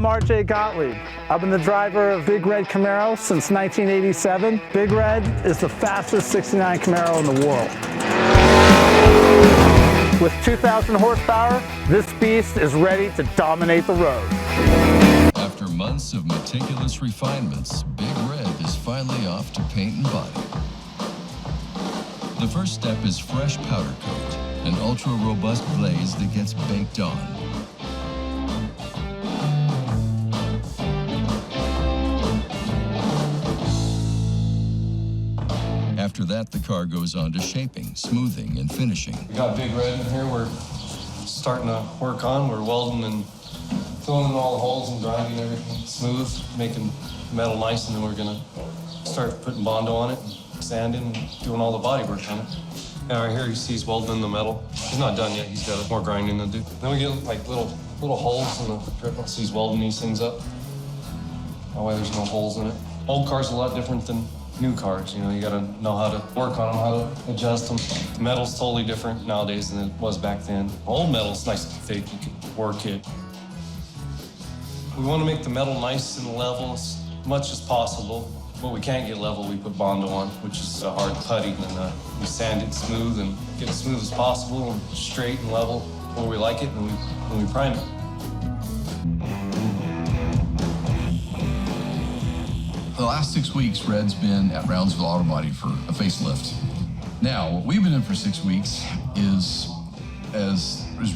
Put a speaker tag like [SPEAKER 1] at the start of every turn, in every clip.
[SPEAKER 1] I'm RJ Gottlieb. I've been the driver of Big Red Camaro since 1987. Big Red is the fastest 69 Camaro in the world. With 2,000 horsepower, this beast is ready to dominate the road.
[SPEAKER 2] After months of meticulous refinements, Big Red is finally off to paint and body. The first step is fresh powder coat, an ultra-robust glaze that gets baked on. After that, the car goes on to shaping, smoothing, and finishing.
[SPEAKER 3] We got Big Red in here we're starting to work on. We're welding and filling in all the holes and grinding everything smooth, making metal nice, and then we're gonna start putting Bondo on it, and sanding, and doing all the body work on it. Yeah, right here you see he's welding the metal. He's not done yet, he's got more grinding to do. Then we get like little holes in the trip. So he's welding these things up. That way there's no holes in it. Old cars are a lot different than new cars. You know, you gotta know how to work on them, how to adjust them. The metal's totally different nowadays than it was back then. Old metal's nice and thick, you can work it. We want to make the metal nice and level as much as possible. When we can't get level, we put Bondo on, which is a hard putty, and we sand it smooth and get it smooth as possible and straight and level where we like it, and we prime it.
[SPEAKER 4] The last 6 weeks, Red's been at Brownsville Auto Body for a facelift. Now, what we've been in for 6 weeks is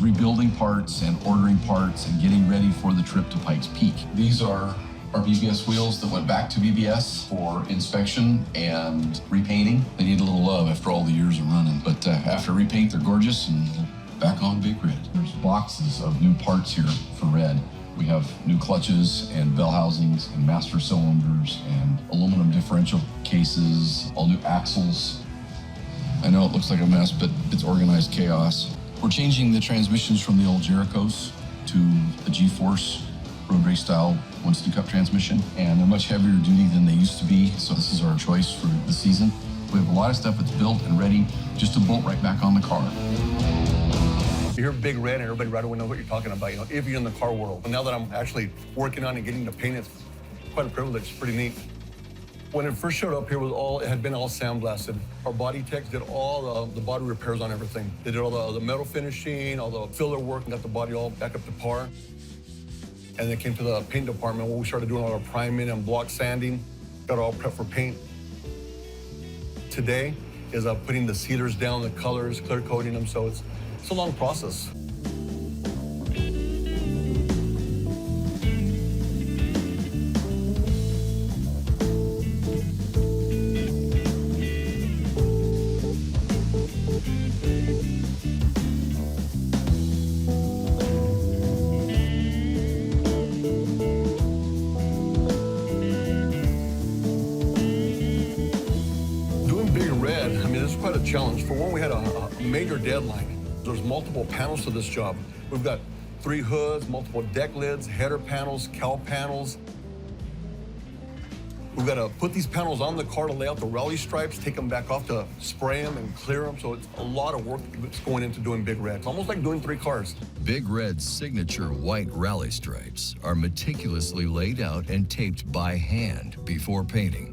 [SPEAKER 4] rebuilding parts and ordering parts and getting ready for the trip to Pikes Peak. These are our BBS wheels that went back to BBS for inspection and repainting. They need a little love after all the years of running, but after repaint, they're gorgeous and back on Big Red. There's boxes of new parts here for Red. We have new clutches and bell housings and master cylinders and aluminum differential cases, all new axles. I know it looks like a mess, but it's organized chaos. We're changing the transmissions from the old Jerichos to the G-Force road race style Winston Cup transmission, and they're much heavier duty than they used to be, so this is our choice for the season. We have a lot of stuff that's built and ready just to bolt right back on the car.
[SPEAKER 5] You hear Big Red and everybody right away knows what you're talking about, you know, if you're in the car world. And now that I'm actually working on it, getting to paint, it's quite a privilege, it's pretty neat. When it first showed up here, it had been all sandblasted. Our body techs did all the body repairs on everything. They did all the metal finishing, all the filler work, and got the body all back up to par. And then came to the paint department where we started doing all our priming and block sanding, got all prepped for paint. Today is putting the sealers down, the colors, clear coating them, so it's a long process. Doing Big Red, I mean, it's quite a challenge. For one, we had a major deadline. There's multiple panels to this job. We've got 3 hoods, multiple deck lids, header panels, cowl panels. We've got to put these panels on the car to lay out the rally stripes, take them back off to spray them and clear them. So it's a lot of work that's going into doing Big Red. It's almost like doing 3 cars.
[SPEAKER 2] Big Red's signature white rally stripes are meticulously laid out and taped by hand before painting.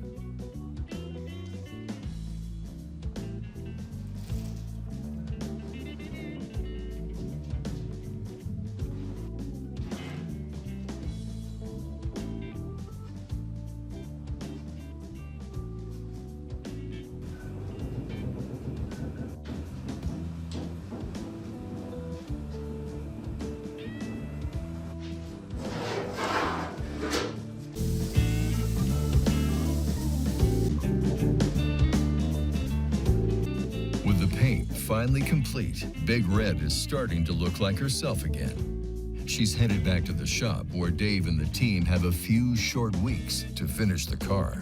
[SPEAKER 2] With the paint finally complete, Big Red is starting to look like herself again. She's headed back to the shop where Dave and the team have a few short weeks to finish the car.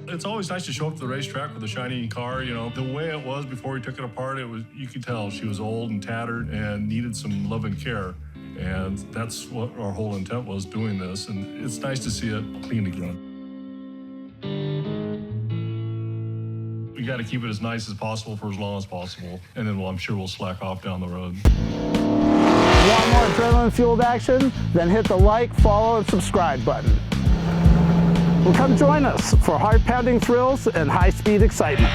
[SPEAKER 6] It's always nice to show up to the racetrack with a shiny car. You know, the way it was before we took it apart, you could tell she was old and tattered and needed some love and care. And that's what our whole intent was doing this, and it's nice to see it clean again. We got to keep it as nice as possible for as long as possible, and then I'm sure we'll slack off down the road.
[SPEAKER 1] Want more adrenaline-fueled action? Then hit the like, follow, and subscribe button. Well, come join us for heart-pounding thrills and high-speed excitement.